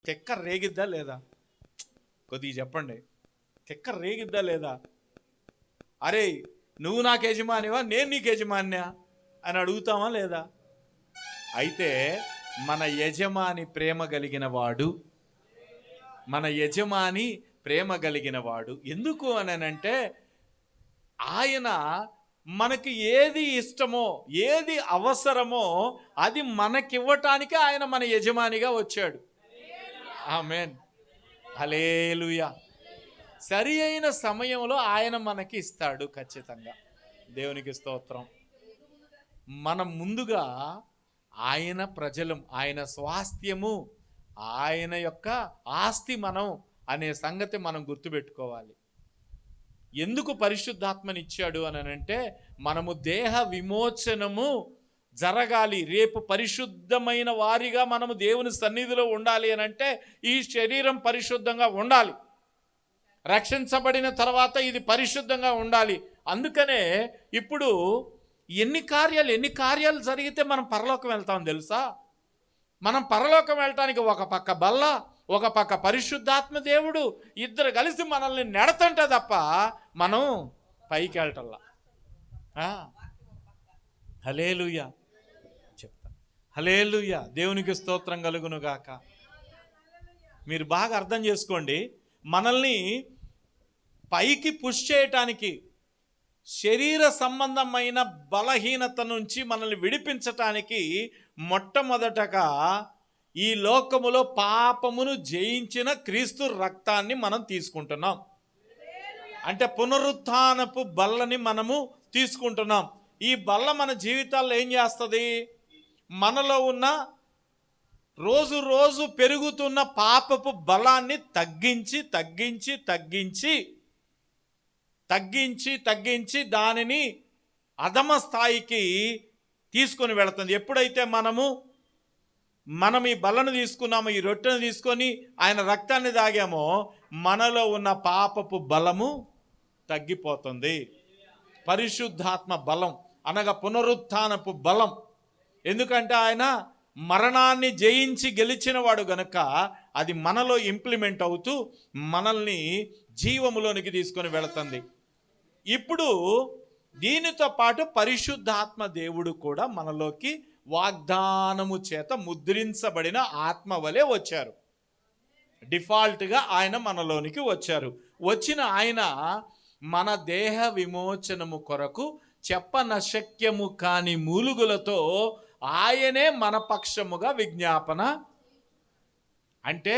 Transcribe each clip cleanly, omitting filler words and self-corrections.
తెక్క రేగిద్దా లేదా? కొద్దిగా చెప్పండి. తెక్క రేగిద్దా లేదా? అరే నువ్వు నాకు యజమానివా, నేను నీకు యజమాన్యా అని అడుగుతామా లేదా? అయితే మన యజమాని ప్రేమ కలిగిన వాడు, మన యజమాని ప్రేమ కలిగిన వాడు. ఎందుకు అనంటే ఆయన మనకి ఏది ఇష్టమో, ఏది అవసరమో అది మనకివ్వటానికి ఆయన మన యజమానిగా వచ్చాడు. ఆమేన్, హల్లెలూయా. సరి అయిన సమయంలో ఆయన మనకి ఇస్తాడు ఖచ్చితంగా. దేవునికి స్తోత్రం. మనం ముందుగా ఆయన ప్రజలం, ఆయన స్వాస్థ్యము, ఆయన యొక్క ఆస్తి మనం అనే సంగతి మనం గుర్తుపెట్టుకోవాలి. ఎందుకు పరిశుద్ధాత్మనిచ్చాడు అని అంటే మనము దేహ విమోచనము జరగాలి. రేపు పరిశుద్ధమైన వారిగా మనము దేవుని సన్నిధిలో ఉండాలి అని అంటే ఈ శరీరం పరిశుద్ధంగా ఉండాలి. రక్షించబడిన తర్వాత ఇది పరిశుద్ధంగా ఉండాలి. అందుకనే ఇప్పుడు ఎన్ని కార్యాలు జరిగితే మనం పరలోకం వెళ్తాం తెలుసా? మనం పరలోకం వెళ్ళటానికి ఒక పక్క బల్ల, ఒక పక్క పరిశుద్ధాత్మ దేవుడు, ఇద్దరు కలిసి మనల్ని నెడతంటే తప్ప మనం పైకి వెళ్ళటల్లా. హల్లెలూయా చెప్తా. హల్లెలూయా, దేవునికి స్తోత్రం కలుగును గాక. మీరు బాగా అర్థం చేసుకోండి. మనల్ని పైకి పుష్ చేయటానికి, శరీర సంబంధమైన బలహీనత నుంచి మనల్ని విడిపించటానికి మొట్టమొదటగా ఈ లోకములో పాపమును జయించిన క్రీస్తు రక్తాన్ని మనం తీసుకుంటున్నాం. అంటే పునరుత్థానపు బల్లని మనము తీసుకుంటున్నాం. ఈ బల్ల మన జీవితాల్లో ఏం చేస్తుంది? మనలో ఉన్న రోజు రోజు పెరుగుతున్న పాపపు బలాన్ని తగ్గించి దానిని అధమ స్థాయికి తీసుకొని వెళుతుంది. ఎప్పుడైతే మనం ఈ బలను తీసుకున్నామో, ఈ రొట్టెను తీసుకొని ఆయన రక్తాన్ని తాగామో, మనలో ఉన్న పాపపు బలము తగ్గిపోతుంది. పరిశుద్ధాత్మ బలం అనగా పునరుత్థానపు బలం. ఎందుకంటే ఆయన మరణాన్ని జయించి గెలిచిన వాడు గనుక అది మనలో ఇంప్లిమెంట్ అవుతూ మనల్ని జీవములోనికి తీసుకొని వెళుతుంది. ఇప్పుడు దీనితో పాటు పరిశుద్ధాత్మ దేవుడు కూడా మనలోకి వాగ్దానము చేత ముద్రించబడిన ఆత్మ వలె వచ్చారు. డిఫాల్ట్గా ఆయన మనలోనికి వచ్చారు. వచ్చిన ఆయన మన దేహ విమోచనము కొరకు చెప్పనశక్యము కాని మూలుగులతో ఆయనే మన పక్షముగా విజ్ఞాపన. అంటే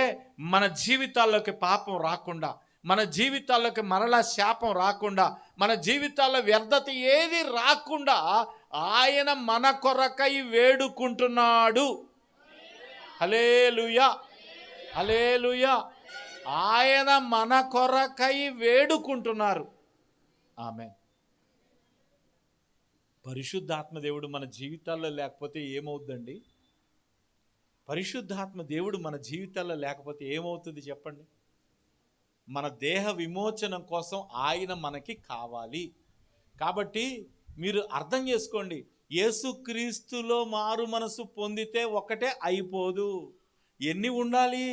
మన జీవితాల్లోకి పాపం రాకుండా, మన జీవితాల్లోకి మరలా శాపం రాకుండా, మన జీవితాల్లో వ్యర్థత ఏది రాకుండా ఆయన మన కొరకై వేడుకుంటున్నాడు. హల్లెలూయా, హల్లెలూయా. ఆయన మన కొరకై వేడుకుంటున్నారు. ఆమేన్. పరిశుద్ధాత్మ దేవుడు మన జీవితాల్లో లేకపోతే ఏమవుద్దండి? పరిశుద్ధాత్మ దేవుడు మన జీవితాల్లో లేకపోతే ఏమవుతుంది చెప్పండి? మన దేహ విమోచనం కోసం ఆయన మనకి కావాలి. కాబట్టి మీరు అర్థం చేసుకోండి, యేసుక్రీస్తులో మారు మనసు పొందితే ఒకటే అయిపోదు. ఎన్ని ఉండాలి?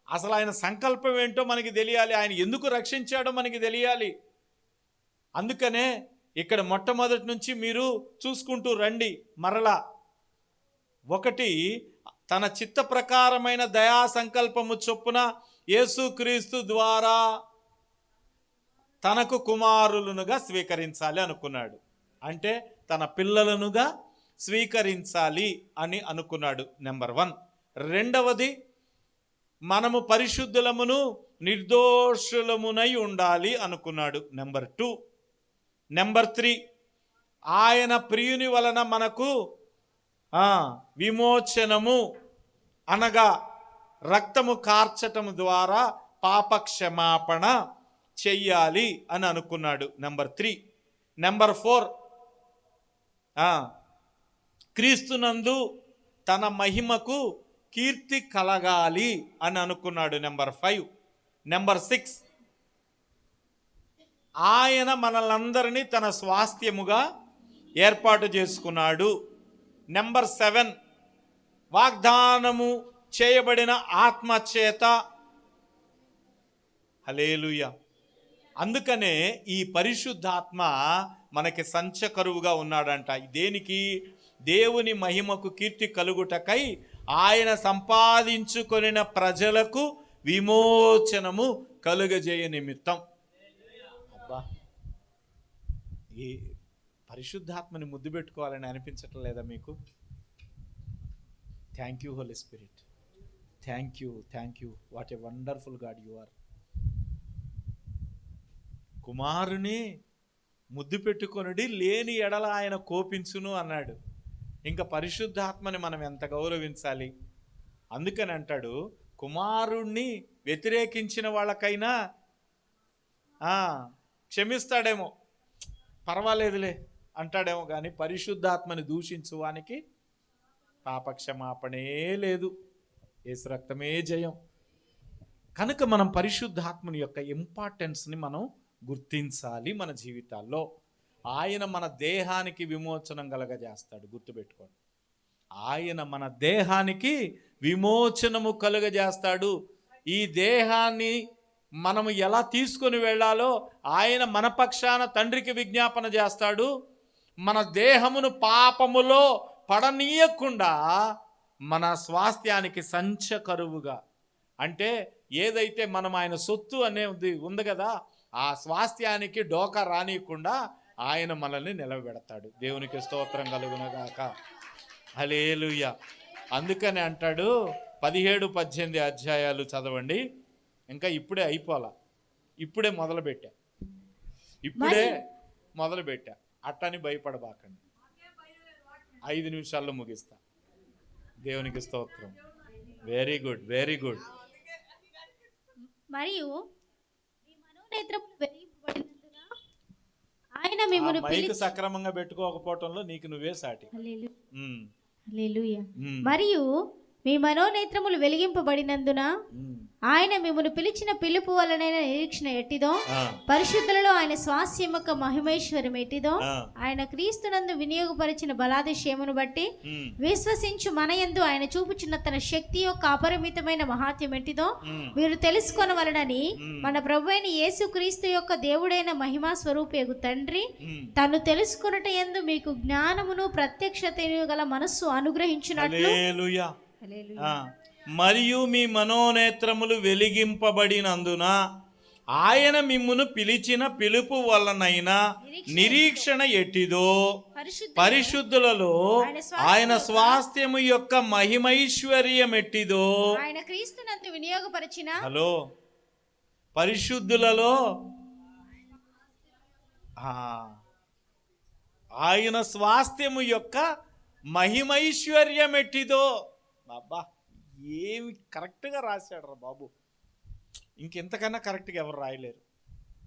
అసలు ఆయన సంకల్పం ఏంటో మనకి తెలియాలి. ఆయన ఎందుకు రక్షించాడో మనకి తెలియాలి. అందుకనే ఇక్కడ మొట్టమొదటి నుంచి మీరు చూసుకుంటూ రండి. మరలా ఒకటి, తన చిత్త ప్రకారమైన దయా సంకల్పము చొప్పున యేసుక్రీస్తు ద్వారా తనకు కుమారులనుగా స్వీకరించాలి అనుకున్నాడు. అంటే తన పిల్లలనుగా స్వీకరించాలి అని అనుకున్నాడు. నెంబర్ 1. రెండవది, మనము పరిశుద్ధులమును నిర్దోషులమునై ఉండాలి అనుకున్నాడు. నెంబర్ 2. నెంబర్ 3, ఆయన ప్రియుని వలన మనకు విమోచనము అనగా రక్తము కార్చటము ద్వారా పాపక్షమాపణ చెయ్యాలి అని అనుకున్నాడు. నెంబర్ 3. నెంబర్ 4, క్రీస్తునందు తన మహిమకు కీర్తి కలగాలి అని అనుకున్నాడు. నెంబర్ 5. నెంబర్ 6, ఆయన మనలందరినీ తన స్వాస్థ్యముగా ఏర్పాటు చేసుకున్నాడు. నెంబర్ 7, వాగ్దానము చేయబడిన ఆత్మ చేత. హల్లెలూయా. అందుకనే ఈ పరిశుద్ధాత్మ మనకి సంచకరువుగా ఉన్నాడంట. దేనికి? దేవుని మహిమకు కీర్తి కలుగుటకై ఆయన సంపాదించుకొనిన ప్రజలకు విమోచనము కలుగజేయ నిమిత్తం. అబ్బా, ఈ పరిశుద్ధాత్మని ముద్దు పెట్టుకోవాలని అనిపించటం లేదా మీకు? Thank you holy spirit, thank you, what a wonderful God you are. కుమారుని ముద్దు పెట్టుకొనుడి, లేని ఎడల ఆయన కోపించును అన్నాడు. ఇంకా పరిశుద్ధాత్మని మనం ఎంత గౌరవించాలి. అందుకని అంటాడు, కుమారుణ్ణి వ్యతిరేకించిన వాళ్ళకైనా క్షమిస్తాడేమో, పర్వాలేదులే అంటాడేమో, కానీ పరిశుద్ధాత్మని దూషించువానికి పాపక్షమాపణే లేదు, యేసు రక్తమే జయం. కనుక మనం పరిశుద్ధాత్మని యొక్క ఇంపార్టెన్స్ని మనం గుర్తించాలి మన జీవితాల్లో. ఆయన మన దేహానికి విమోచనం కలగజేస్తాడు, గుర్తుపెట్టుకోండి. ఆయన మన దేహానికి విమోచనము కలుగజేస్తాడు. ఈ దేహాన్ని మనము ఎలా తీసుకొని వెళ్ళాలో ఆయన మన పక్షాన తండ్రికి విజ్ఞాపన చేస్తాడు. మన దేహమును పాపములో పడనీయకుండా మన స్వాస్థ్యానికి సంచకరువుగా, అంటే ఏదైతే మనం ఆయన సొత్తు అనేది ఉంది కదా, ఆ స్వాస్థ్యానికి డోకా రానియకుండా ఆయన మనల్ని నిలబెడతాడు. దేవునికి స్తోత్రం కలుగునగాక. హల్లెలూయా. అందుకని అంటాడు, 17-18 అధ్యాయాలు చదవండి. ఇంకా ఇప్పుడే అయిపోలా, ఇప్పుడే మొదలుపెట్టా. అట్టని భయపడబాకండి, 5 నిమిషాల్లో ముగిస్తా. దేవునికి స్తోత్రం. Very good. మరియు ఆయన మిమ్మును మైక్ సక్రమంగా పెట్టుకోకపోవటంలో నీకు నువ్వే సాటి. హల్లెలూయా. మరియు మీ మనోనేత్రములు వెలిగింపబడినందున ఆయన మిమ్మును పిలిచిన పిలుపు వలనైన నిరీక్షణ ఎట్టిదో, పరిశుద్ధులలో ఆయన స్వాస్యం యొక్క మహిమైశ్వర్యం ఎట్టిదో, ఆయన క్రీస్తునందు వినియోగపరిచిన బలాతిశయమును బట్టి విశ్వసించు మన యందు ఆయన చూపుచున్న తన శక్తి యొక్క అపరిమితమైన మహాత్యం ఎట్టిదో మీరు తెలుసుకొనవలెనని మన ప్రభువైన యేసు క్రీస్తు యొక్క దేవుడైన మహిమా స్వరూపేగు తండ్రి తను తెలుసుకొనుట యందు మీకు జ్ఞానమును ప్రత్యక్షతను గల మనస్సు అనుగ్రహించినట్లు. మరియు మీ మనోనేత్రములు వెలిగింపబడినందున ఆయన మిమ్మును పిలిచిన పిలుపు వలనైన నిరీక్షణ ఎట్టిదో, పరిశుద్ధులలో ఆయన స్వాస్థ్యము యొక్క మహిమైశ్వర్యం ఎట్టిదో, ఆయన క్రీస్తునందు వినియోగపరిచిన పరిశుద్ధులలో ఆయన స్వాస్థ్యము యొక్క మహిమైశ్వర్యం ఎట్టిదో. అబ్బా, ఏమి కరెక్ట్గా రాశాడు రా బాబు. ఇంకెంతకన్నా కరెక్ట్గా ఎవరు రాయలేరు.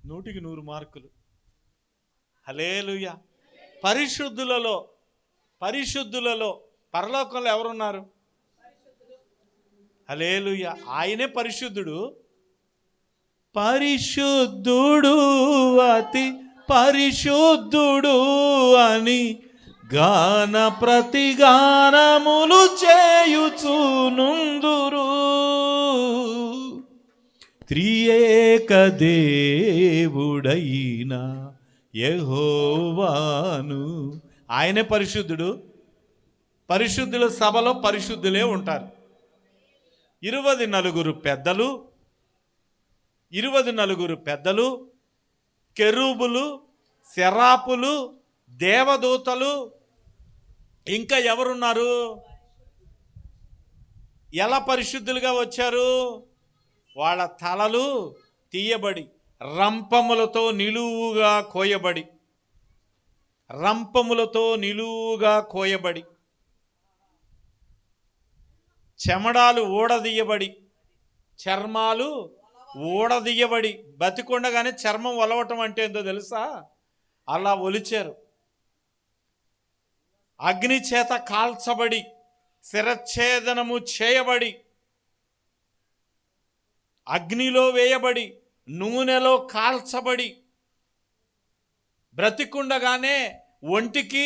100కి 100 మార్కులు. హల్లెలూయా. పరిశుద్ధులలో పరలోకంలో ఎవరున్నారు? హల్లెలూయా. ఆయనే పరిశుద్ధుడు. పరిశుద్ధుడు, అతి పరిశుద్ధుడు అని గాన ప్రతిగానములు చేయుచునుందురు. త్రియేక దేవుడైన యెహోవాను. ఆయనే పరిశుద్ధుడు. పరిశుద్ధుల సభలో పరిశుద్ధులే ఉంటారు. 24 పెద్దలు, కెరూబులు, సెరాపులు, దేవదూతలు, ఇంకా ఎవరున్నారు? ఎలా పరిశుద్ధులుగా వచ్చారు? వాళ్ళ తలలు తీయబడి రంపములతో కోయబడి చెమడాలు ఊడదీయబడి, చర్మాలు ఊడదీయబడి, బతికొండగానే చర్మం ఒలవటం అంటే ఏందో తెలుసా? అలా ఒలిచారు. అగ్ని చేత కాల్చబడి, శిరచ్ఛేదనము చేయబడి, అగ్నిలో వేయబడి, నూనెలో కాల్చబడి, బ్రతికుండగానే ఒంటికి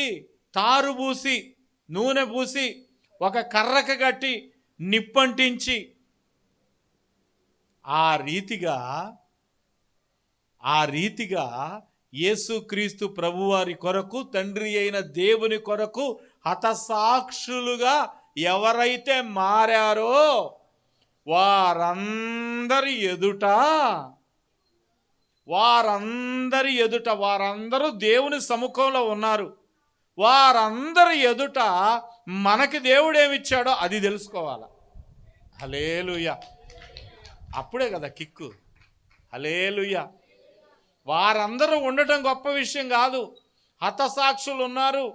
తారు పూసి, నూనె పూసి, ఒక కర్రకు కట్టి నిప్పంటించి ఆ రీతిగా యేసుక్రీస్తు ప్రభువారి కొరకు, తండ్రి అయిన దేవుని కొరకు హతసాక్షులుగా ఎవరైతే మారారో వారందరి ఎదుట వారందరూ దేవుని సముఖంలో ఉన్నారు. వారందరి ఎదుట మనకి దేవుడు ఏమిచ్చాడో అది తెలుసుకోవాలి. హల్లెలూయా. అప్పుడే కదా కిక్కు. హల్లెలూయా. వారందరూ ఉండటం గొప్ప విషయం కాదు. హతసాక్షులు ఉన్నారు,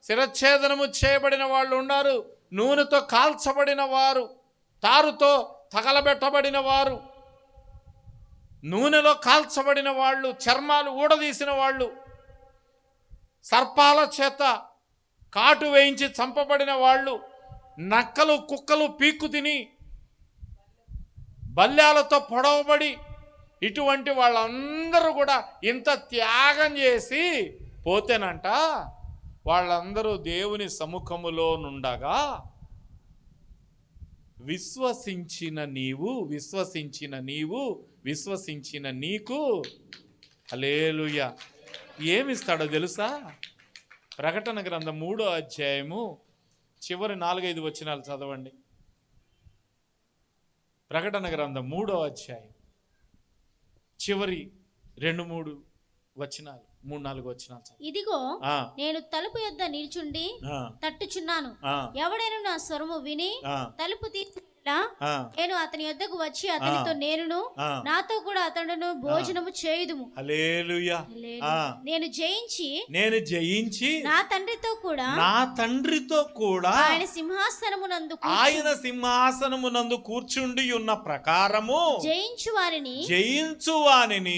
శిరచ్ఛేదనము చేయబడిన వాళ్ళు ఉన్నారు, నూనెతో కాల్చబడిన వారు, తారుతో తగలబెట్టబడిన వారు, నూనెలో కాల్చబడిన వాళ్ళు, చర్మాలు ఊడదీసిన వాళ్ళు, సర్పాల చేత కాటు వేయించి చంపబడిన వాళ్ళు, నక్కలు కుక్కలు పీక్కు తిని బల్యాలతో పొడవబడి, ఇటువంటి వాళ్ళందరూ కూడా ఇంత త్యాగం చేసి పోతేనంట వాళ్ళందరూ దేవుని సముఖములో నుండగా విశ్వసించిన నీకు హల్లెలూయా ఏమిస్తాడో తెలుసా? ప్రకటన గ్రంథం 3వ అధ్యాయము చివరి 4-5 వచనాలు చదవండి. ప్రకటన గ్రంథం 3వ అధ్యాయం చివరి 2-3 వచనాలు, 3-4 వచనాలు. ఇదిగో నేను తలుపు యొద్ద నిల్చుండి తట్టుచున్నాను. ఎవడైనా నా స్వరము విని తలుపు తీసి నేను అతని యొద్దకు వచ్చి అతనితో నేనును నాతో కూడా అతడును భోజనము చేయుదుము. హల్లెలూయా. నేను జయించి నా తండ్రితో కూడా ఆయన సింహాసనమునందు కూర్చుండి ఉన్న ప్రకారము జయించు వారిని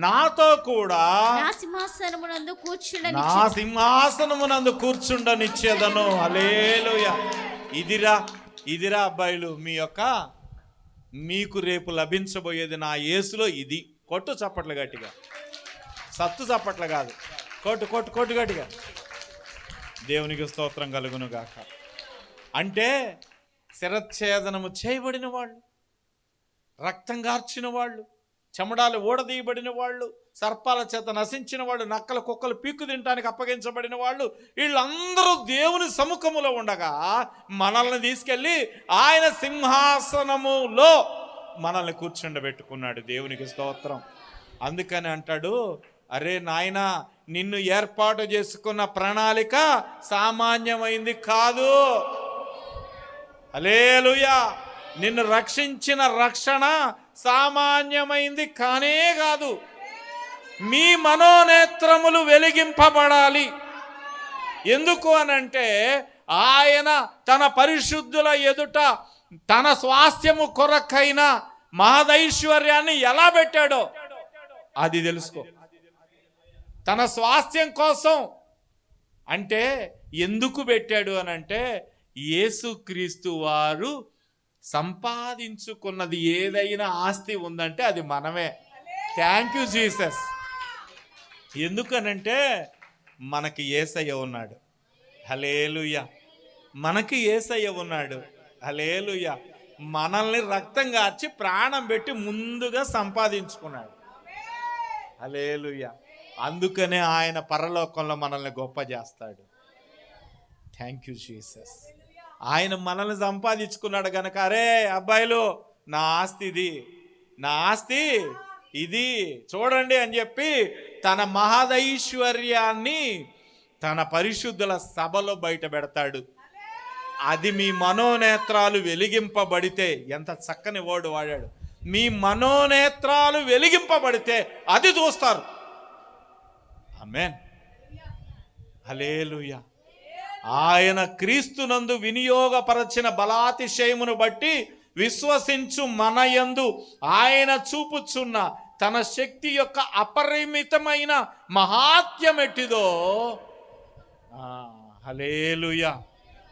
నాతో కూడా నా సింహాసనమునందు కూర్చుండనిచ్చేదను. హల్లెలూయా. ఇదిరా అబ్బాయిలు, మీకు రేపు లభించబోయేది నా యేసులో ఇది. కొట్టు చప్పట్లు గట్టిగా, సత్తు చప్పట్లు కాదు, కొట్టు గట్టిగా. దేవునికి స్తోత్రం కలుగును గాక. అంటే శిరచ్ఛేదనము చేయబడిన వాళ్ళు, రక్తం గార్చిన వాళ్ళు, చెమడాలు ఊడదీయబడిన వాళ్ళు, సర్పాల చేత నశించిన వాళ్ళు, నక్కల కుక్కలు పీక్కు తినడానికి అప్పగించబడిన వాళ్ళు, వీళ్ళందరూ దేవుని సముఖములో ఉండగా మనల్ని తీసుకెళ్ళి ఆయన సింహాసనములో మనల్ని కూర్చుండబెట్టుకున్నాడు. దేవునికి స్తోత్రం. అందుకని అంటాడు, అరే నాయనా, నిన్ను ఏర్పాటు చేసుకున్న ప్రణాళిక సామాన్యమైంది కాదు. హల్లెలూయా. నిన్ను రక్షించిన రక్షణ సామాన్యమైంది కానే కాదు. మీ మనోనేత్రములు వెలిగింపబడాలి. ఎందుకు అనంటే ఆయన తన పరిశుద్ధుల ఎదుట తన స్వాస్థ్యము కొరకైన మహదైశ్వర్యాన్ని ఎలా పెట్టాడో అది తెలుసుకో. తన స్వాస్థ్యం కోసం అంటే ఎందుకు పెట్టాడు అనంటే యేసుక్రీస్తు వారు సంపాదించుకున్నది ఏదైనా ఆస్తి ఉందంటే అది మనమే. Thank you Jesus. ఎందుకనంటే మనకి యేసయ్య ఉన్నాడు. హల్లెలూయా. మనకి యేసయ్య ఉన్నాడు. హల్లెలూయా. మనల్ని రక్తం కార్చి ప్రాణం పెట్టి ముందుగా సంపాదించుకున్నాడు. హల్లెలూయా. అందుకనే ఆయన పరలోకంలో మనల్ని గొప్ప చేస్తాడు. Thank you Jesus. ఆయన మనల్ని సంపాదించుకున్నాడు కనుక, అరే అబ్బాయిలు, నా ఆస్తి ఇది చూడండి అని చెప్పి తన మహదైశ్వర్యాన్ని తన పరిశుద్ధుల సభలో బయట పెడతాడు. అది మీ మనోనేత్రాలు వెలిగింపబడితే, ఎంత చక్కని వర్డ్ వాడాడు, మీ మనోనేత్రాలు వెలిగింపబడితే అది చూస్తారు. ఆమేన్. హల్లెలూయా. ఆయన క్రీస్తునందు వినియోగపరచిన బలాతిశయమును బట్టి విశ్వసించు మన యందు ఆయన చూపుచున్న తన శక్తి యొక్క అపరిమితమైన మహాత్యమెట్టిదో. హల్లెలూయా.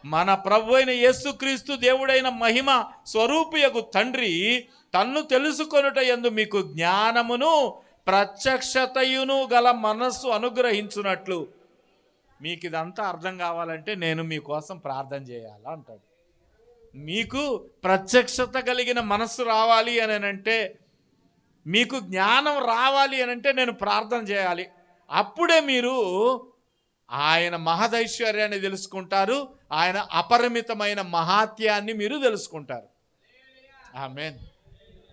మన ప్రభు అయిన యేసుక్రీస్తు దేవుడైన మహిమ స్వరూపియగు తండ్రి తన్ను తెలుసుకొనుట యందు మీకు జ్ఞానమును ప్రత్యక్షతయును గల మనస్సు అనుగ్రహించునట్లు. మీకు ఇదంతా అర్థం కావాలంటే నేను మీకోసం ప్రార్థన చేయాలా అంటాడు. మీకు ప్రత్యక్షత కలిగిన మనస్సు రావాలి అని అంటే, మీకు జ్ఞానం రావాలి అని అంటే నేను ప్రార్థన చేయాలి. అప్పుడే మీరు ఆయన మహదైశ్వర్యాన్ని తెలుసుకుంటారు, ఆయన అపరిమితమైన మహాత్యాన్ని మీరు తెలుసుకుంటారు. ఆమేన్,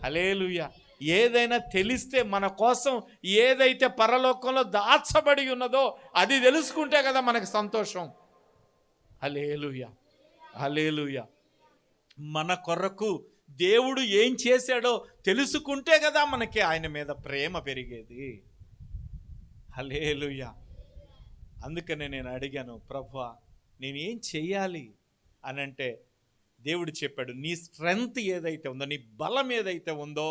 హల్లెలూయా. ఏదైనా తెలిస్తే, మన కోసం ఏదైతే పరలోకంలో దాచబడి ఉన్నదో అది తెలుసుకుంటే కదా మనకు సంతోషం. హల్లెలూయా, హల్లెలూయా. మన కొరకు దేవుడు ఏం చేశాడో తెలుసుకుంటే కదా మనకి ఆయన మీద ప్రేమ పెరిగేది. హల్లెలూయా. అందుకనే నేను అడిగాను, ప్రభువా నేనేం చెయ్యాలి అని అంటే దేవుడు చెప్పాడు, నీ స్ట్రెంగ్త్ ఏదైతే ఉందో, నీ బలం ఏదైతే ఉందో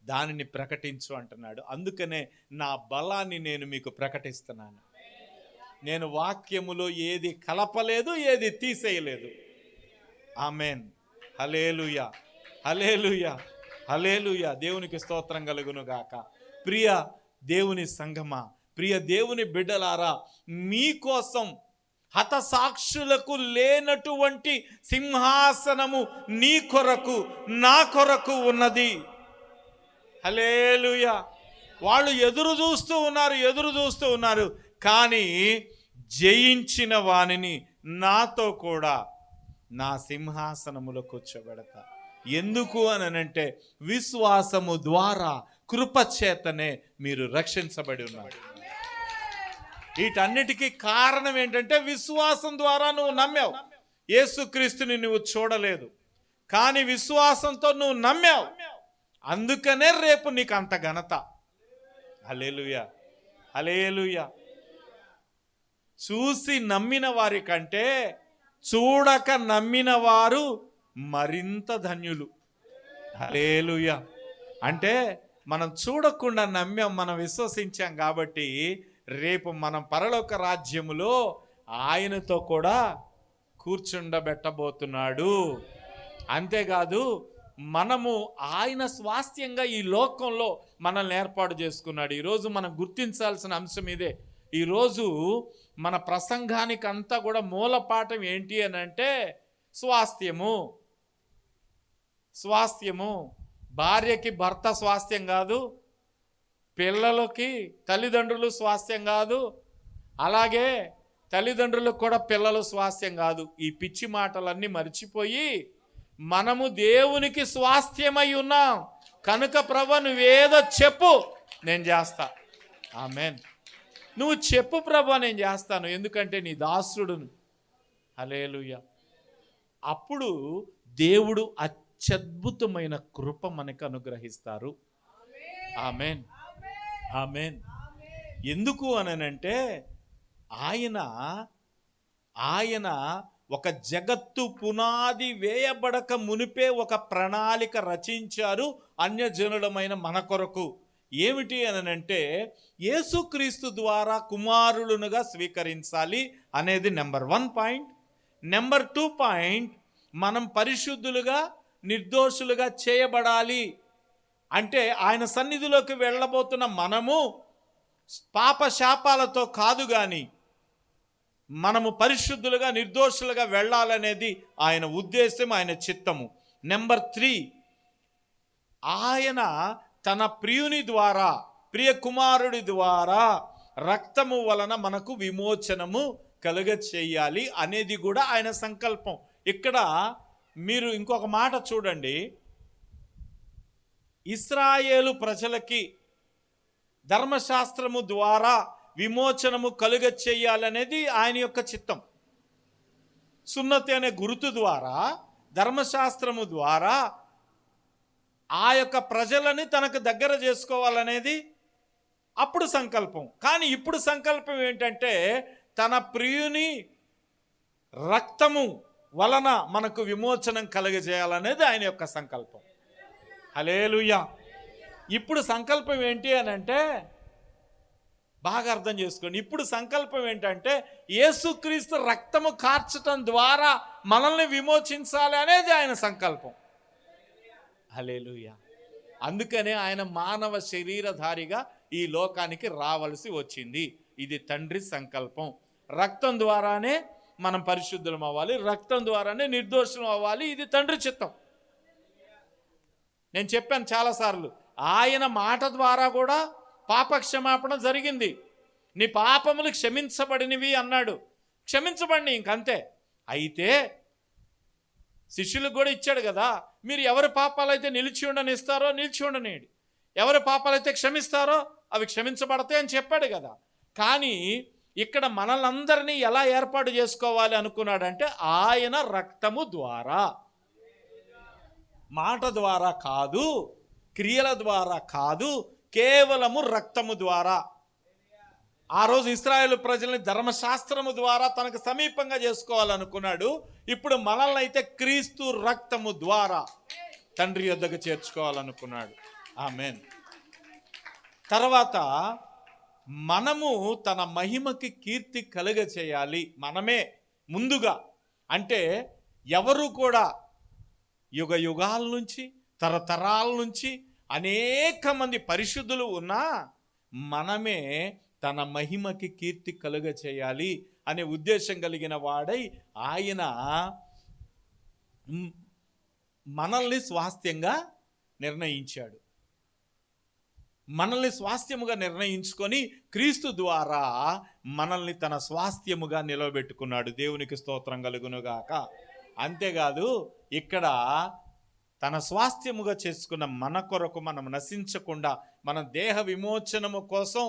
దానిని ప్రకటించు అంటున్నాడు. అందుకనే నా బలాన్ని నేను మీకు ప్రకటిస్తున్నాను. నేను వాక్యములో ఏది కలపలేదు, ఏది తీసేయలేదు. ఆమేన్, హల్లెలూయా, హల్లెలూయా, హల్లెలూయా. దేవునికి స్తోత్రం కలుగును గాక. ప్రియ దేవుని సంఘమా, ప్రియ దేవుని బిడ్డలారా, మీకోసం హతసాక్షులకు లేనటువంటి సింహాసనము నీ కొరకు, నా కొరకు ఉన్నది. హల్లెలూయా. వాళ్ళు ఎదురు చూస్తూ ఉన్నారు, కానీ జయించిన వానిని నాతో కూడా నా సింహాసనములో కూర్చోబెడతా. ఎందుకు అనంటే విశ్వాసము ద్వారా కృపచేతనే మీరు రక్షించబడి ఉన్నారు. వీటన్నిటికీ కారణం ఏంటంటే విశ్వాసం ద్వారా నువ్వు నమ్మావు. యేసుక్రీస్తుని నువ్వు చూడలేదు, కానీ విశ్వాసంతో నువ్వు నమ్మావు. అందుకనే రేపు నీకు అంత ఘనత. హల్లెలూయా, హల్లెలూయా. చూసి నమ్మిన వారి కంటే చూడక నమ్మిన వారు మరింత ధన్యులు. హల్లెలూయా. అంటే మనం చూడకుండా నమ్మాం, మనం విశ్వసించాం కాబట్టి రేపు మనం పరలోక రాజ్యములో ఆయనతో కూడా కూర్చుండబెట్టబోతున్నాడు. అంతేకాదు, మనము ఆయన స్వాస్థ్యంగా ఈ లోకంలో మనల్ని ఏర్పాటు చేసుకున్నాడు. ఈరోజు మనం గుర్తించాల్సిన అంశం ఇదే. ఈరోజు మన ప్రసంగానికి అంతా కూడా మూలపాఠం ఏంటి అని అంటే స్వాస్థ్యము. స్వాస్థ్యము. భార్యకి భర్త స్వాస్థ్యం కాదు, పిల్లలకి తల్లిదండ్రులు స్వాస్థ్యం కాదు, అలాగే తల్లిదండ్రులకు కూడా పిల్లలు స్వాస్థ్యం కాదు. ఈ పిచ్చి మాటలన్నీ మర్చిపోయి మనము దేవునికి స్వాస్థ్యమై ఉన్నాం కనుక ప్రభువా నువ్వేదో చెప్పు, నేను చేస్తా. ఆమేన్. నువ్వు చెప్పు ప్రభువా, నేను చేస్తాను, ఎందుకంటే నీ దాసుడును. హల్లెలూయా. అప్పుడు దేవుడు అత్యద్భుతమైన కృప మనకు అనుగ్రహిస్తారు. ఆమేన్, ఆమేన్. ఎందుకు అనంటే ఆయన ఒక జగత్తు పునాది వేయబడక మునిపే ఒక ప్రణాళిక రచించారు అన్యజనులమైన మన కొరకు. ఏమిటి అనంటే యేసుక్రీస్తు ద్వారా కుమారులునుగా స్వీకరించాలి అనేది నెంబర్ 1 పాయింట్. నెంబర్ 2 పాయింట్, మనం పరిశుద్ధులుగా నిర్దోషులుగా చేయబడాలి. అంటే ఆయన సన్నిధిలోకి వెళ్ళబోతున్న మనము పాప శాపాలతో కాదు, కానీ మనము పరిశుద్ధులుగా నిర్దోషులుగా వెళ్ళాలనేది ఆయన ఉద్దేశం, ఆయన చిత్తము. నెంబర్ 3, ఆయన తన ప్రియుని ద్వారా, ప్రియ కుమారుడి ద్వారా రక్తము వలన మనకు విమోచనము కలుగ చేయాలి అనేది కూడా ఆయన సంకల్పం. ఇక్కడ మీరు ఇంకొక మాట చూడండి, ఇశ్రాయేలు ప్రజలకి ధర్మశాస్త్రము ద్వారా విమోచనము కలుగ చేయాలనేది ఆయన యొక్క చిత్తం. సున్నతి అనే గుర్తు ద్వారా, ధర్మశాస్త్రము ద్వారా ఆ యొక్క ప్రజలని తనకు దగ్గర చేసుకోవాలనేది అప్పుడు సంకల్పం. కానీ ఇప్పుడు సంకల్పం ఏంటంటే తన ప్రియుని రక్తము వలన మనకు విమోచనం కలుగజేయాలనేది ఆయన యొక్క సంకల్పం. హల్లెలూయా. ఇప్పుడు సంకల్పం ఏంటి అని అంటే బాగా అర్థం చేసుకోండి. ఇప్పుడు సంకల్పం ఏంటంటే యేసుక్రీస్తు రక్తము కార్చటం ద్వారా మనల్ని విమోచించాలి అనేది ఆయన సంకల్పం. హల్లెలూయా. అందుకనే ఆయన మానవ శరీరధారిగా ఈ లోకానికి రావలసి వచ్చింది. ఇది తండ్రి సంకల్పం. రక్తం ద్వారానే మనం పరిశుద్ధులం అవ్వాలి, రక్తం ద్వారానే నిర్దోషులం అవ్వాలి. ఇది తండ్రి చిత్తం. నేను చెప్పాను చాలాసార్లు, ఆయన మాట ద్వారా కూడా పాపక్షమాపణ జరిగింది. నీ పాపములు క్షమించబడినవి అన్నాడు. క్షమించబడి ఇంకంతే. అయితే శిష్యులకు కూడా ఇచ్చాడు కదా, మీరు ఎవరి పాపాలైతే నిలిచి ఉండనిస్తారో నిలిచి ఉండనేది, ఎవరి పాపాలైతే క్షమిస్తారో అవి క్షమించబడతాయి అని చెప్పాడు కదా. కానీ ఇక్కడ మనలందరినీ ఎలా ఏర్పాటు చేసుకోవాలి అనుకున్నాడంటే ఆయన రక్తము ద్వారా, మాట ద్వారా కాదు, క్రియల ద్వారా కాదు, కేవలము రక్తము ద్వారా. ఆ రోజు ఇశ్రాయేలు ప్రజల్ని ధర్మశాస్త్రము ద్వారా తనకు సమీపంగా చేసుకోవాలనుకున్నాడు. ఇప్పుడు మనల్ని అయితే క్రీస్తు రక్తము ద్వారా తండ్రి యొద్దకు చేర్చుకోవాలనుకున్నాడు. ఆమేన్. తర్వాత మనము తన మహిమకి కీర్తి కలుగ చేయాలి. మనమే ముందుగా, అంటే ఎవరు కూడా యుగ యుగాల నుంచి తరతరాల నుంచి అనేక మంది పరిశుద్ధులు ఉన్నా మనమే తన మహిమకి కీర్తి కలుగ చేయాలి అనే ఉద్దేశం కలిగిన వాడై ఆయన మనల్ని స్వాస్థ్యంగా నిర్ణయించాడు. మనల్ని స్వాస్థ్యముగా నిర్ణయించుకొని క్రీస్తు ద్వారా మనల్ని తన స్వాస్థ్యముగా నిలబెట్టుకున్నాడు. దేవునికి స్తోత్రం కలుగునుగాక. అంతేకాదు, ఇక్కడ తన స్వాస్థ్యముగా చేసుకున్న మన కొరకు మనం నశించకుండా మన దేహ విమోచనము కోసం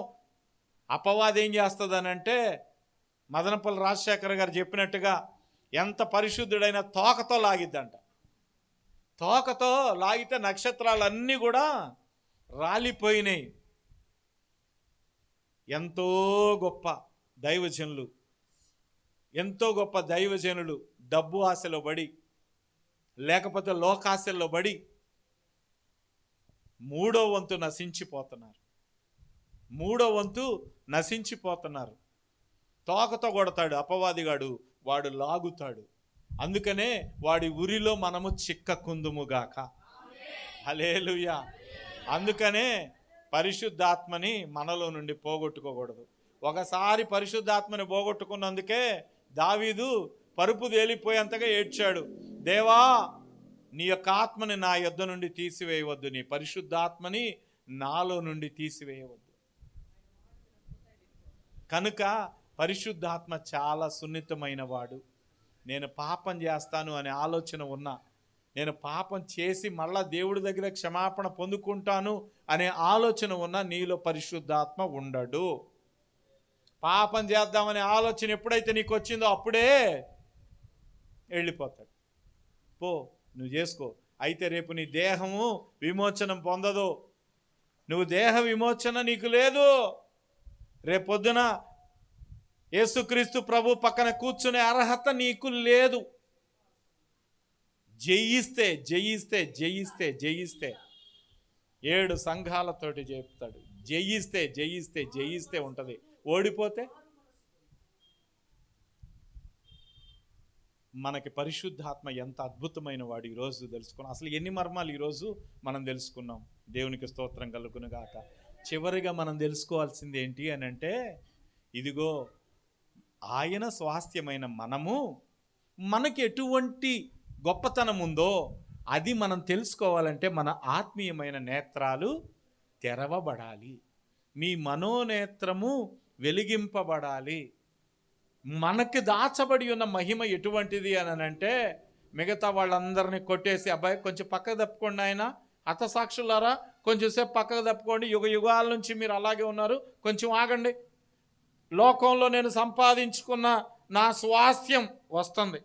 అపవాది ఏం చేస్తుందనంటే, మదనపల్లి రాజశేఖర్ గారు చెప్పినట్టుగా ఎంత పరిశుద్ధుడైన తోకతో లాగిద్దంట. తోకతో లాగితే నక్షత్రాలన్నీ కూడా రాలిపోయినాయి. ఎంతో గొప్ప దైవజనులు, ఎంతో గొప్ప దైవజనులు డబ్బు ఆశలో పడి, లేకపోతే లోకాశల్లో పడి 3వ వంతు నశించిపోతున్నారు. 3వ వంతు నశించిపోతున్నారు. తోకతో కొడతాడు అపవాదిగాడు, వాడు లాగుతాడు. అందుకనే వాడి ఉరిలో మనము చిక్కకుందుముగాక. హల్లెలూయా. అందుకనే పరిశుద్ధాత్మని మనలో నుండి పోగొట్టుకోకూడదు. ఒకసారి పరిశుద్ధాత్మని పోగొట్టుకున్నందుకే దావీదు పరుపు తేలిపోయేంతగా ఏడ్చాడు. దేవా, నీ యొక్క ఆత్మని నా యొద్ద నుండి తీసివేయవద్దు, నీ పరిశుద్ధాత్మని నాలో నుండి తీసివేయవద్దు. కనుక పరిశుద్ధాత్మ చాలా సున్నితమైన వాడు. నేను పాపం చేస్తాను అనే ఆలోచన ఉన్నా, నేను పాపం చేసి మళ్ళా దేవుడి దగ్గర క్షమాపణ పొందుకుంటాను అనే ఆలోచన ఉన్నా నీలో పరిశుద్ధాత్మ ఉండడు. పాపం చేద్దామనే ఆలోచన ఎప్పుడైతే నీకు వచ్చిందో అప్పుడే వెళ్ళిపోతాడు. పో, నువ్వు చేసుకో. అయితే రేపు నీ దేహము విమోచనం పొందదు. నువ్వు దేహ విమోచన నీకు లేదు. రేపొద్దున యేసుక్రీస్తు ప్రభు పక్కన కూర్చునే అర్హత నీకు లేదు. జయిస్తే జయిస్తే జయిస్తే జయిస్తే 7 సంఘాలతోటి చెప్తాడు. జయిస్తే జయిస్తే జయిస్తే ఉంటుంది. ఓడిపోతే మనకి పరిశుద్ధాత్మ ఎంత అద్భుతమైన వాడు ఈరోజు తెలుసుకున్నాం. అసలు ఎన్ని మర్మాలు ఈరోజు మనం తెలుసుకున్నాం. దేవునికి స్తోత్రం కలుగునుగాక. చివరిగా మనం తెలుసుకోవాల్సింది ఏంటి అని అంటే, ఇదిగో ఆయన స్వాస్థ్యమైన మనము, మనకి ఎటువంటి గొప్పతనం ఉందో అది మనం తెలుసుకోవాలంటే మన ఆత్మీయమైన నేత్రాలు తెరవబడాలి. మీ మనోనేత్రము వెలిగింపబడాలి. మనకి దాచబడి ఉన్న మహిమ ఎటువంటిది అని అంటే, మిగతా వాళ్ళందరినీ కొట్టేసి, అబ్బాయి కొంచెం పక్కకు తప్పుకోండి, ఆయన హతసాక్షులారా కొంచెంసేపు పక్కకు తప్పుకోండి, యుగ యుగాల నుంచి మీరు అలాగే ఉన్నారు, కొంచెం ఆగండి, లోకంలో నేను సంపాదించుకున్న నా స్వాస్థ్యం వస్తుంది,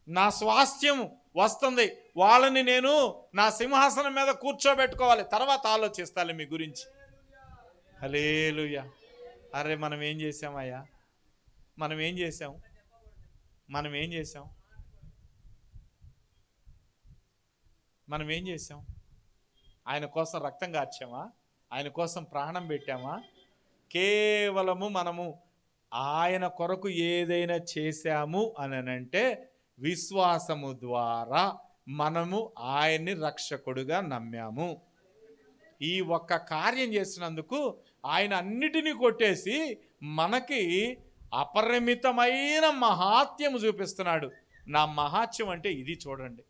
నా స్వాస్థ్యం వస్తుంది, వాళ్ళని నేను నా సింహాసనం మీద కూర్చోబెట్టుకోవాలి, తర్వాత ఆలోచిస్తాను మీ గురించి. హల్లెలూయా. అరే మనం ఏం చేసామయ్యా? మనం ఏం చేసాం? మనం ఏం చేసాం? మనం ఏం చేసాం? ఆయన కోసం రక్తం కార్చామా? ఆయన కోసం ప్రాణం పెట్టామా? కేవలము మనము ఆయన కొరకు ఏదైనా చేశాము అని అంటే విశ్వాసము ద్వారా మనము ఆయన్ని రక్షకుడుగా నమ్మాము. ఈ ఒక్క కార్యం చేసినందుకు ఆయన అన్నిటినీ కొట్టేసి మనకి అపరిమితమైన మహాత్యము చూపిస్తున్నాడు. నా మహాత్యం అంటే ఇది చూడండి.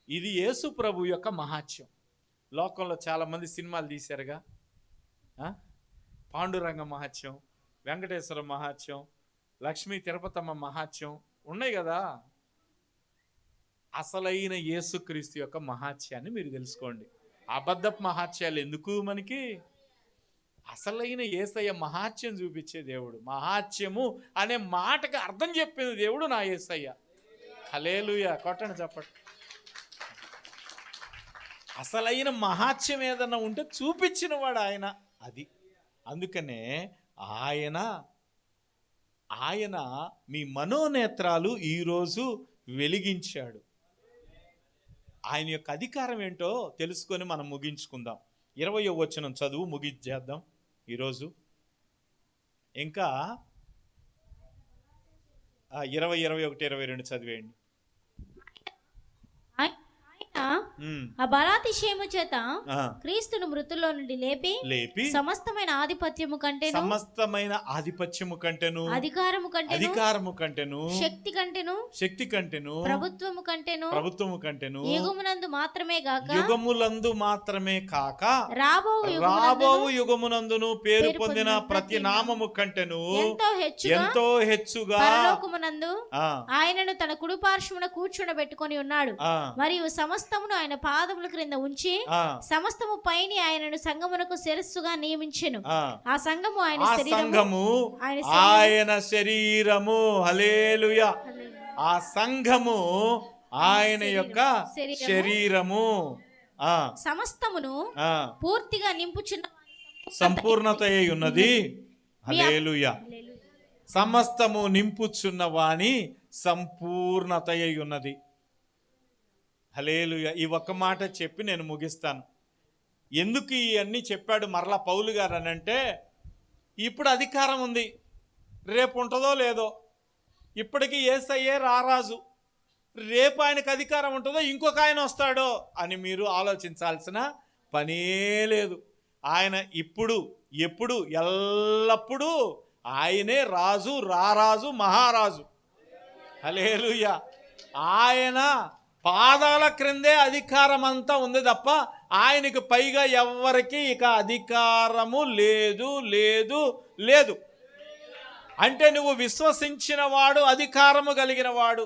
ఇది యేసు ప్రభు యొక్క మహాత్యం. లోకంలో చాలామంది సినిమాలు తీశారుగా, పాండురంగ మహాత్యం, వెంకటేశ్వర మహాత్యం, లక్ష్మీ తిరుపతమ్మ మహాత్యం ఉన్నాయి కదా. అసలైన యేసుక్రీస్తు యొక్క మహాత్యాన్ని మీరు తెలుసుకోండి. అబద్ధపు మహాత్యాలు ఎందుకు మనకి? అసలైన యేసయ్య మహాత్యం చూపించే దేవుడు. మహాత్యము అనే మాటకి అర్థం చెప్పింది దేవుడు నా యేసయ్య. హల్లెలూయా, కొట్టండి చెప్పండి. అసలైన మహాత్యం ఏదన్నా ఉంటే చూపించిన వాడు ఆయన. అది అందుకనే ఆయన మీ మనోనేత్రాలు ఈరోజు వెలిగించాడు. ఆయన యొక్క అధికారం ఏంటో తెలుసుకొని మనం ముగించుకుందాం. 20వ వచనం చదువు ముగించేద్దాం ఈరోజు. ఇంకా 20, 21, 22 చదివేయండి. ఆ బలాతిశయము చేత క్రీస్తును మృతుల్లో నుండి లేపి సమస్తమైన ఆధిపత్యము కంటేను అధికారము కంటేను శక్తి కంటేను ప్రభుత్వము కంటేను యుగమునందు మాత్రమే కాక రాబోవు యుగమునందును పేరు పొందిన ప్రతి నామము కంటేను ఎంతో హెచ్చుగా ఆయనను తన కుడి పార్శ్వమున కూర్చుండబెట్టుకొని ఉన్నాడు. మరియు సమస్తమును ఆయన పాదముల క్రింద ఉంచి సమస్తము పైన ఆయనను సంఘమునకు శిరస్సుగా నియమించెను. ఆ సంఘము ఆయన శరీరము. హల్లెలూయా. ఆ సంఘము ఆయన యొక్క శరీరము. సమస్తమును పూర్తిగా నింపుచున్న సంపూర్ణత అయి ఉన్నది. హల్లెలూయా. సమస్తము నింపుచున్న వాని సంపూర్ణత అయి ఉన్నది. హల్లెలూయా. ఈ ఒక్క మాట చెప్పి నేను ముగిస్తాను. ఎందుకు ఇవన్నీ చెప్పాడు మరలా పౌలు గారు అని అంటే, ఇప్పుడు అధికారం ఉంది, రేపు ఉంటుందో లేదో. ఇప్పటికీ యేసయ్యే రారాజు, రేపు ఆయనకు అధికారం ఉంటుందో ఇంకొక ఆయన వస్తాడో అని మీరు ఆలోచించాల్సిన పనే లేదు. ఆయన ఇప్పుడు ఎప్పుడు ఎల్లప్పుడూ ఆయనే రాజు, రారాజు, మహారాజు. హల్లెలూయా. ఆయన పాదాల క్రిందే అధికారం అంతా ఉంది తప్ప ఆయనకు పైగా ఎవరికి ఇక అధికారము లేదు లేదు లేదు. అంటే నువ్వు విశ్వసించిన వాడు అధికారము కలిగిన వాడు.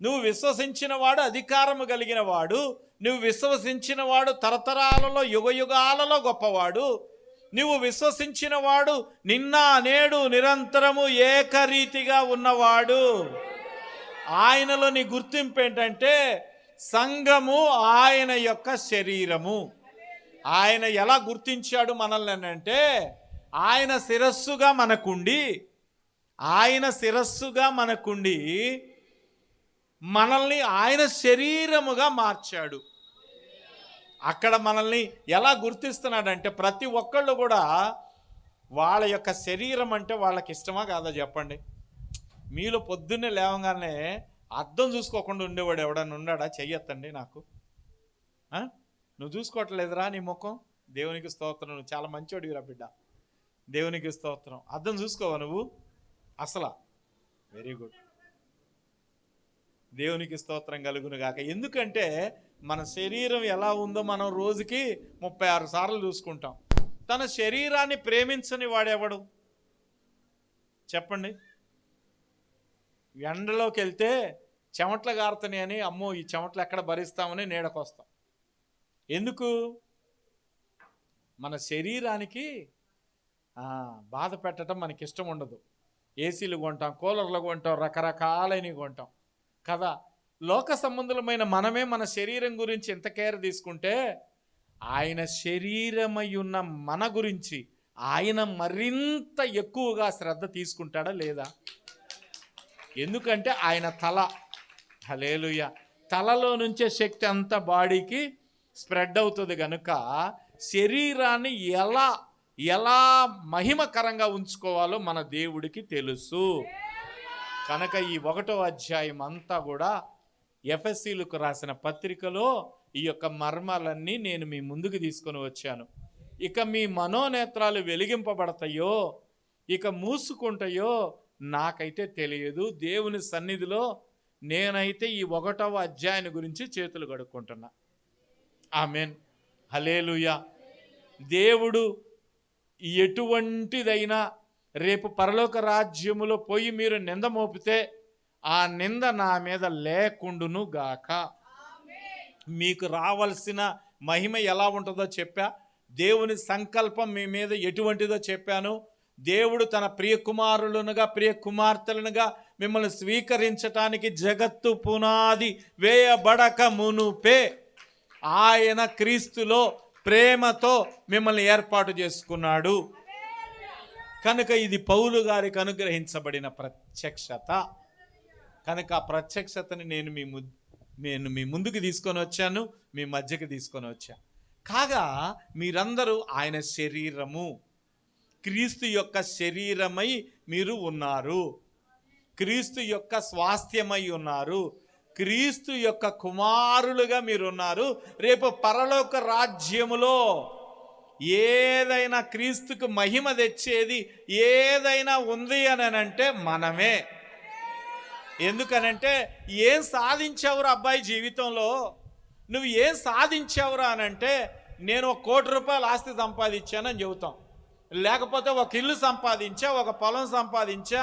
నువ్వు విశ్వసించిన వాడు అధికారము కలిగిన వాడు. నువ్వు విశ్వసించిన వాడు తరతరాలలో యుగయుగాలలో గొప్పవాడు. నువ్వు విశ్వసించిన వాడు నిన్న నేడు నిరంతరము ఏకరీతిగా ఉన్నవాడు. ఆయనలో నీ గుర్తింపు ఏంటంటే సంఘము ఆయన యొక్క శరీరము. ఆయన ఎలా గుర్తించాడు మనల్ని అంటే, ఆయన శిరస్సుగా మనకుండి మనల్ని ఆయన శరీరముగా మార్చాడు. అక్కడ మనల్ని ఎలా గుర్తిస్తున్నాడంటే, ప్రతి ఒక్కళ్ళు కూడా వాళ్ళ యొక్క శరీరం అంటే వాళ్ళకి ఇష్టమా కాదా చెప్పండి. మీలో పొద్దున్నే లేవగానే అద్దం చూసుకోకుండా ఉండేవాడు ఎవడన్నా ఉన్నాడా? చెయ్యొద్దండి నాకు. నువ్వు చూసుకోవట్లేదురా నీ ముఖం? దేవునికి స్తోత్రం, నువ్వు చాలా మంచివాడివిరా బిడ్డ, దేవునికి స్తోత్రం. అద్దం చూసుకోవా నువ్వు అసలు? వెరీ గుడ్, దేవునికి స్తోత్రం కలుగును గాక. ఎందుకంటే మన శరీరం ఎలా ఉందో మనం రోజుకి 36 సార్లు చూసుకుంటాం. తన శరీరాన్ని ప్రేమించని వాడెవడు చెప్పండి? ఎండలోకి వెళ్తే చెమట్లు గారుతున్నాయి అని అమ్మో ఈ చెమట్లు ఎక్కడ భరిస్తామని నీడకొస్తాం. ఎందుకు? మన శరీరానికి బాధ పెట్టడం మనకి ఇష్టం ఉండదు. ఏసీలు కొంటాం, కూలర్లు కొంటాం, రకరకాలైనవి కొంటాం కదా. లోక సంబంధులమైన మనమే మన శరీరం గురించి ఎంత కేర్ తీసుకుంటే, ఆయన శరీరమై ఉన్న మన గురించి ఆయన మరింత ఎక్కువగా శ్రద్ధ తీసుకుంటాడా లేదా? ఎందుకంటే ఆయన తల. హల్లెలూయా. తలలో నుంచే శక్తి అంతా బాడీకి స్ప్రెడ్ అవుతుంది కనుక శరీరాన్ని ఎలా మహిమకరంగా ఉంచుకోవాలో మన దేవుడికి తెలుసు. కనుక ఈ 1వ అధ్యాయం అంతా కూడా ఎఫెసీలకు రాసిన పత్రికలో ఈ యొక్క మర్మాలన్నీ నేను మీ ముందుకు తీసుకొని వచ్చాను. ఇక మీ మనోనేత్రాలు వెలిగింపబడతాయో ఇక మూసుకుంటాయో నాకైతే తెలియదు. దేవుని సన్నిధిలో నేనైతే ఈ 1వ అధ్యాయం గురించి చేతులు కడుక్కుంటున్నా. ఆమేన్, హల్లెలూయా. దేవుడు ఎటువంటిదైనా రేపు పరలోక రాజ్యములో పోయి మీరు నింద మోపితే ఆ నింద నా మీద లేకుండును గాక. మీకు రావాల్సిన మహిమ ఎలా ఉంటుందో చెప్పా. దేవుని సంకల్పం మీ మీద ఎటువంటిదో చెప్పాను. దేవుడు తన ప్రియ కుమారులనుగా ప్రియ కుమార్తెలనుగా మిమ్మల్ని స్వీకరించటానికి జగత్తు పునాది వేయబడక మునుపే ఆయన క్రీస్తులో ప్రేమతో మిమ్మల్ని ఏర్పాటు చేసుకున్నాడు. కనుక ఇది పౌలు గారికి అనుగ్రహించబడిన ప్రత్యక్షత. కనుక ఆ ప్రత్యక్షతని నేను మీ ముందుకు తీసుకొని వచ్చాను, మీ మధ్యకి తీసుకొని వచ్చాను. కాగా మీరందరూ ఆయన శరీరము, క్రీస్తు యొక్క శరీరమై మీరు ఉన్నారు, క్రీస్తు యొక్క స్వాస్థ్యమై ఉన్నారు, క్రీస్తు యొక్క కుమారులుగా మీరున్నారు. రేపు పరలోక రాజ్యములో ఏదైనా క్రీస్తుకు మహిమ తెచ్చేది ఏదైనా ఉంది అని అంటే మనమే. ఎందుకనంటే ఏం సాధించావురా అబ్బాయి జీవితంలో, నువ్వు ఏం సాధించావురా అనంటే నేను 1 కోటి రూపాయలు ఆస్తి సంపాదించానని చెబుతాం, లేకపోతే ఒక ఇల్లు సంపాదించా, ఒక పొలం సంపాదించా,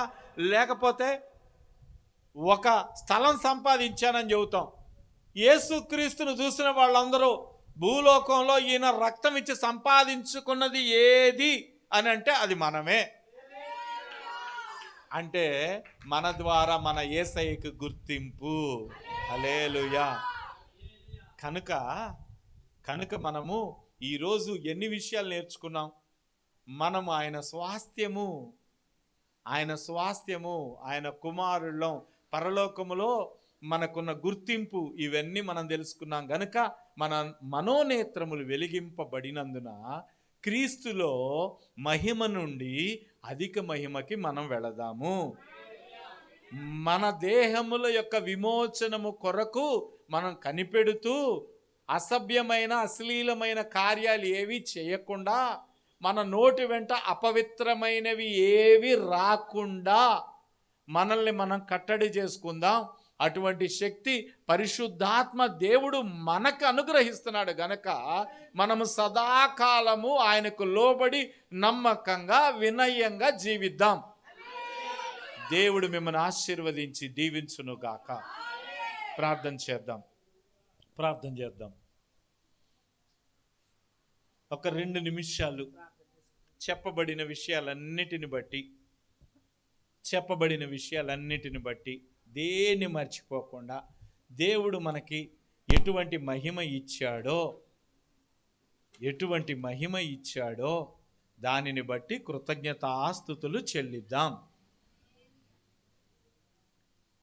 లేకపోతే ఒక స్థలం సంపాదించానని చెబుతాం. యేసుక్రీస్తును చూసిన వాళ్ళందరూ భూలోకంలో ఈయన రక్తం ఇచ్చి సంపాదించుకున్నది ఏది అని అంటే అది మనమే. అంటే మన ద్వారా మన యేసయ్యకు గుర్తింపు. హల్లెలూయా. కనుక మనము ఈరోజు ఎన్ని విషయాలు నేర్చుకున్నాం. మనం ఆయన స్వాస్థ్యము, ఆయన కుమారుళ్ళం, పరలోకములో మనకున్న గుర్తింపు, ఇవన్నీ మనం తెలుసుకున్నాం. గనుక మన మనోనేత్రములు వెలిగింపబడినందున క్రీస్తులో మహిమ నుండి అధిక మహిమకి మనం వెళదాము. మన దేహముల యొక్క విమోచనము కొరకు మనం కనిపెడుతూ అసభ్యమైన అశ్లీలమైన కార్యాలు ఏవి చేయకుండా, మన నోటి వెంట అపవిత్రమైనవి ఏవి రాకుండా మనల్ని మనం కట్టడి చేసుకుందాం. అటువంటి శక్తి పరిశుద్ధాత్మ దేవుడు మనకు అనుగ్రహిస్తున్నాడు. గనక మనము సదాకాలము ఆయనకు లోబడి నమ్మకంగా వినయంగా జీవిద్దాం. దేవుడు మిమ్మల్ని ఆశీర్వదించి దీవించునుగాక. ప్రార్థన చేద్దాం. ఒక 2 నిమిషాలు చెప్పబడిన విషయాలన్నిటిని బట్టి దేన్ని మర్చిపోకుండా దేవుడు మనకి ఎటువంటి మహిమ ఇచ్చాడో దానిని బట్టి కృతజ్ఞతాస్తుతులు చెల్లిద్దాం.